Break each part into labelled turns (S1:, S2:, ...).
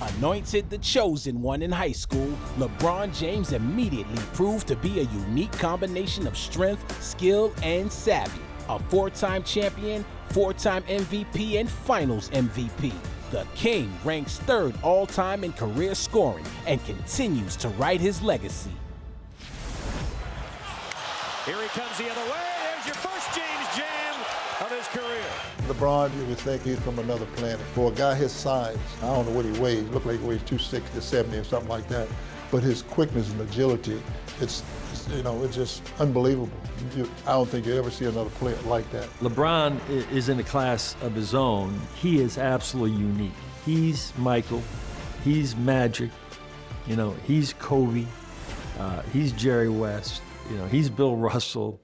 S1: Anointed the chosen one in high school, LeBron James immediately proved to be a unique combination of strength, skill, and savvy. A four-time champion, four-time MVP, and finals MVP. The King ranks third all-time in career scoring and continues to write his legacy.
S2: Here he comes the other way. There's your first James Jam of his career.
S3: LeBron, you would think he's from another planet. For a guy his size, I don't know what he weighs. He looked like he weighs 260 or 70 or something like that. But his quickness and agility, it's just unbelievable. I don't think you'll ever see another player like that.
S4: LeBron is in a class of his own. He is absolutely unique. He's Michael. He's Magic. He's Kobe. He's Jerry West. He's Bill Russell.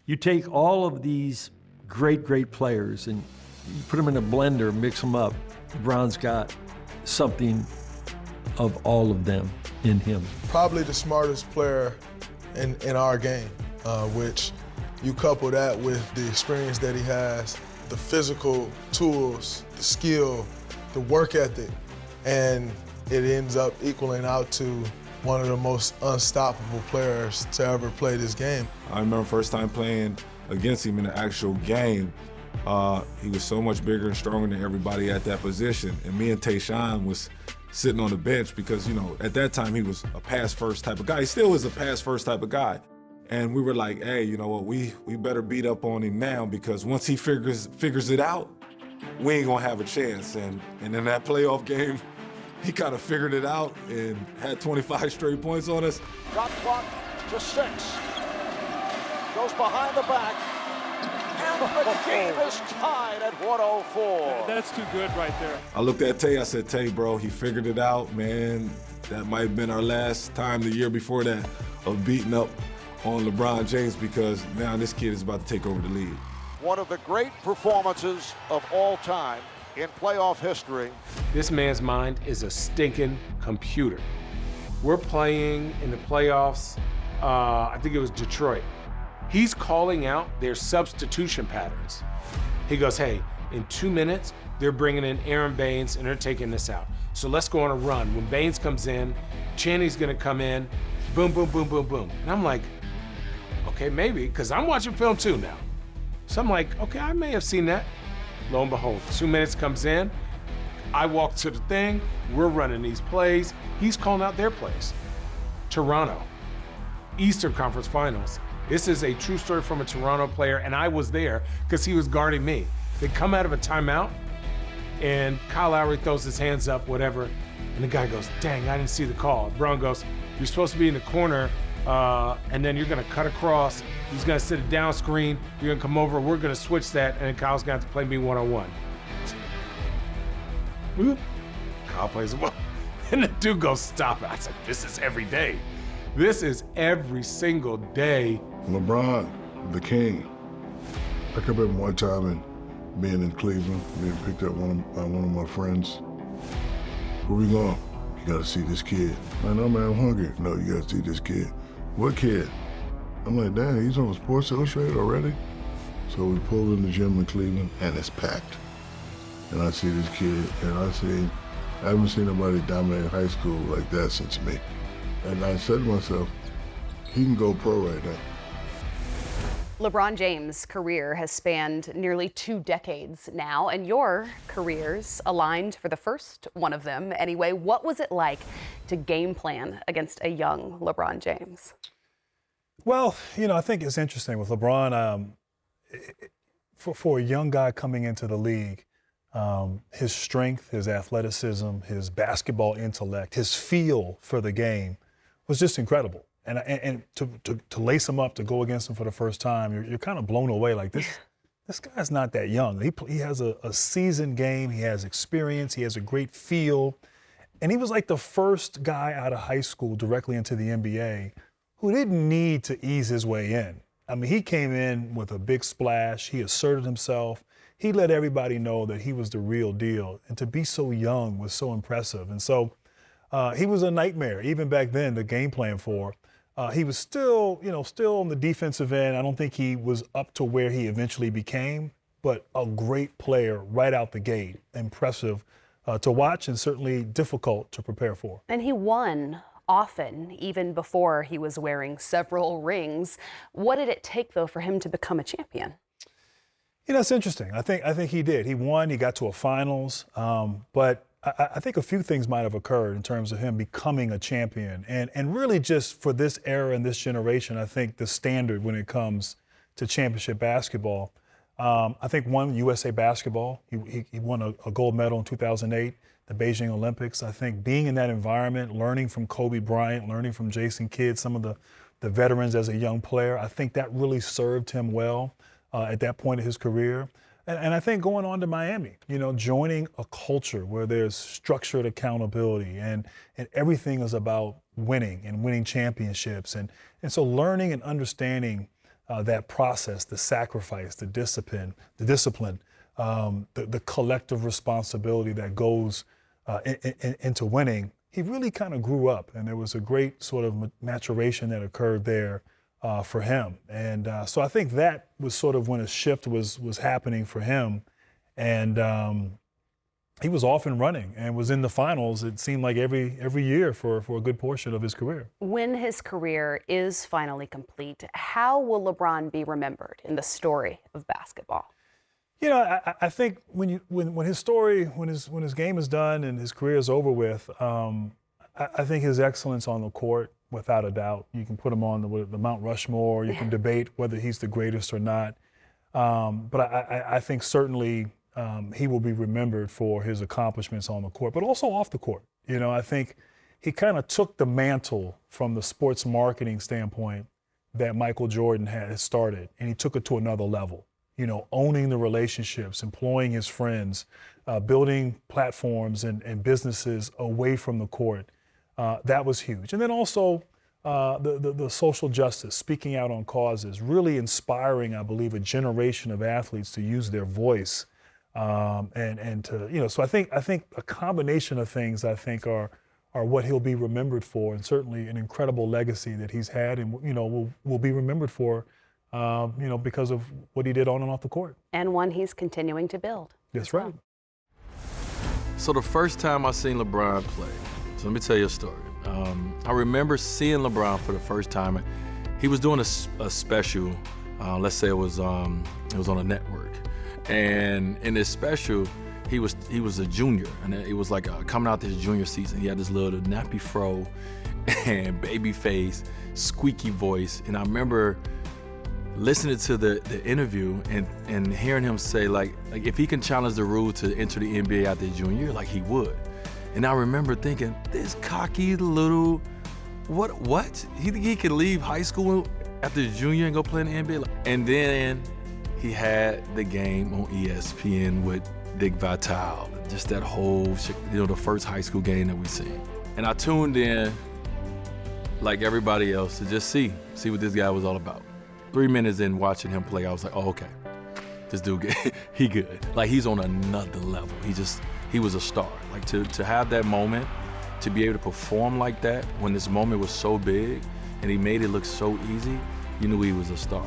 S4: You take all of these great players and you put them in a blender, mix them up. LeBron's got something of all of them in him.
S5: Probably the smartest player in our game, which you couple that with the experience that he has, the physical tools, the skill, the work ethic, and it ends up equaling out to one of the most unstoppable players to ever play this game.
S6: I remember first time playing against him in the actual game. He was so much bigger and stronger than everybody at that position. And me and Tayshaun was sitting on the bench because, at that time he was a pass-first type of guy. He still is a pass-first type of guy. And we were like, hey, you know what, we better beat up on him now because once he figures it out, we ain't gonna have a chance. And in that playoff game, he kind of figured it out and had 25 straight points on us.
S2: Shot clock to 6. Goes behind the back. And the game is tied at 104.
S7: That's too good right there.
S6: I looked at Tay, I said, Tay, bro, he figured it out, man. That might have been our last time the year before that of beating up on LeBron James because now this kid is about to take over the league.
S2: One of the great performances of all time in playoff history.
S7: This man's mind is a stinking computer. We're playing in the playoffs, I think it was Detroit. He's calling out their substitution patterns. He goes, hey, in 2 minutes, they're bringing in Aaron Baines and they're taking this out. So let's go on a run. When Baines comes in, Chaney's gonna come in, boom, boom, boom, boom, boom. And I'm like, okay, maybe, because I'm watching film too now. So I'm like, okay, I may have seen that. Lo and behold, 2 minutes comes in, I walk to the thing, we're running these plays. He's calling out their plays. Toronto, Eastern Conference Finals. This is a true story from a Toronto player, and I was there because he was guarding me. They come out of a timeout, and Kyle Lowry throws his hands up, whatever, and the guy goes, dang, I didn't see the call. Brown goes, you're supposed to be in the corner, and then you're gonna cut across, he's gonna sit a down screen, you're gonna come over, we're gonna switch that, and then Kyle's gonna have to play me one-on-one. Kyle plays him, and the dude goes, stop it. I said, this is every day. This is every single day.
S8: LeBron, the King. I can remember one time and being in Cleveland, being picked up one of my friends. Where we going? You gotta see this kid. I know, man, I'm hungry. No, you gotta see this kid. What kid? I'm like, damn, he's on Sports Illustrated already? So we pull in the gym in Cleveland and it's packed. And I see this kid and I haven't seen nobody dominate high school like that since me. And I said to myself, he can go pro right now.
S9: LeBron James' career has spanned nearly 2 decades now, and your careers aligned for the first one of them. Anyway, what was it like to game plan against a young LeBron James?
S10: Well, I think it's interesting with LeBron. For a young guy coming into the league, his strength, his athleticism, his basketball intellect, his feel for the game was just incredible. And to lace him up, to go against him for the first time, you're kind of blown away. Like, this guy's not that young. He has a seasoned game. He has experience. He has a great feel. And he was like the first guy out of high school directly into the NBA who didn't need to ease his way in. I mean, he came in with a big splash. He asserted himself. He let everybody know that he was the real deal. And to be so young was so impressive. And so he was a nightmare, even back then, the game plan for. He was still on the defensive end. I don't think he was up to where he eventually became, but a great player right out the gate. Impressive to watch and certainly difficult to prepare for.
S9: And he won often, even before he was wearing several rings. What did it take, though, for him to become a champion?
S10: You know, it's interesting. I think he did. He won. He got to a finals. But I think a few things might have occurred in terms of him becoming a champion. And really just for this era and this generation, I think the standard when it comes to championship basketball, I think one, USA Basketball. He won a gold medal in 2008, the Beijing Olympics. I think being in that environment, learning from Kobe Bryant, learning from Jason Kidd, some of the veterans as a young player, I think that really served him well at that point of his career. And I think going on to Miami, you know, joining a culture where there's structured accountability and everything is about winning and winning championships. And so learning and understanding that process, the sacrifice, the discipline, the collective responsibility that goes into winning, he really kind of grew up. And there was a great sort of maturation that occurred there for him. And so I think that was sort of when a shift was happening for him. And he was off and running and was in the finals, it seemed like every year for a good portion of his career. When
S9: his career is finally complete, how will LeBron be remembered in the story of basketball?
S10: You know, I think when his game is done and his career is over with, I think his excellence on the court, without a doubt, you can put him on the Mount Rushmore. You can debate whether he's the greatest or not. But I think certainly he will be remembered for his accomplishments on the court, but also off the court. You know, I think he kind of took the mantle from the sports marketing standpoint that Michael Jordan had started, and he took it to another level. You know, owning the relationships, employing his friends, building platforms and businesses away from the court. That was huge. And then also the social justice, speaking out on causes, really inspiring, I believe, a generation of athletes to use their voice and to, you know, so I think a combination of things I think are what he'll be remembered for, and certainly an incredible legacy that he's had and, you know, will be remembered for, you know, because of what he did on and off the court.
S9: And one he's continuing to build.
S10: That's right.
S4: So the first time I seen LeBron play, so let me tell you a story. I remember seeing LeBron for the first time. He was doing a special, let's say it was on a network. And in this special, he was a junior, and it was like coming out this junior season. He had this little nappy fro and baby face, squeaky voice. And I remember listening to the interview and hearing him say like if he can challenge the rule to enter the NBA after his junior year, like he would. And I remember thinking, this cocky little, what? He can leave high school after his junior and go play in the NBA? And then he had the game on ESPN with Dick Vitale, just that whole, you know, the first high school game that we seen. And I tuned in like everybody else to just see what this guy was all about. 3 minutes in watching him play, I was like, oh, okay, this dude, he good. Like he's on another level. He was a star. Like to have that moment, to be able to perform like that when this moment was so big and he made it look so easy, you knew he was a star.